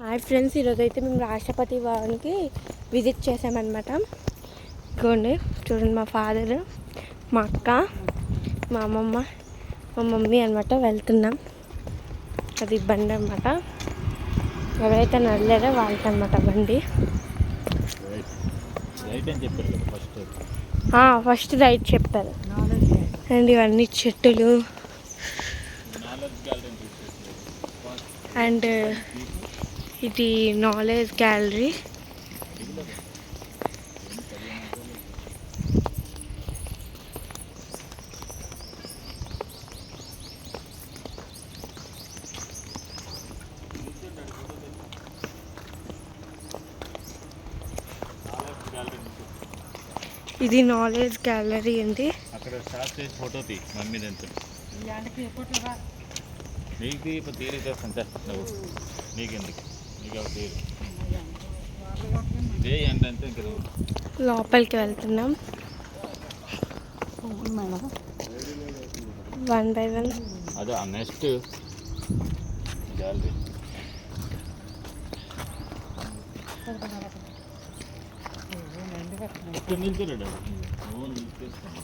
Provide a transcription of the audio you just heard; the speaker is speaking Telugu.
హాయ్ ఫ్రెండ్స్, ఈరోజు అయితే మేము రాష్ట్రపతి భవన్కి విజిట్ చేసామన్నమాట. ఇదిగోండి చూడండి, మా ఫాదర్, మా అక్క, మా అమ్మమ్మ, మా మమ్మీ అనమాట వెళ్తున్నాం. అది బండి అనమాట. ఎవరైతే నడలేదో వాళ్ళకి అనమాట బండి. ఫస్ట్ రైట్ చెప్పారు. అండ్ ఇవన్నీ చెట్టులు అండ్ ఇది నాలెడ్జ్ గ్యాలరీ. ఇది నాలెడ్జ్ గ్యాలరీ అండి. అక్కడ స్టార్ట్ చేసి ఫోటో తీ మమ్మీ దాంతో నీకు ఇప్పుడు తీరేస్తా నువ్వు నీకెందుకు నీకు తీరు ఇదే ఏంటంటే ఇంక లోపలికి వెళ్తున్నాం 1 by 1. అదే నెక్స్ట్ గ్యాలరీ నిల్చున్నాడు నువ్వు నిల్చేస్తాను.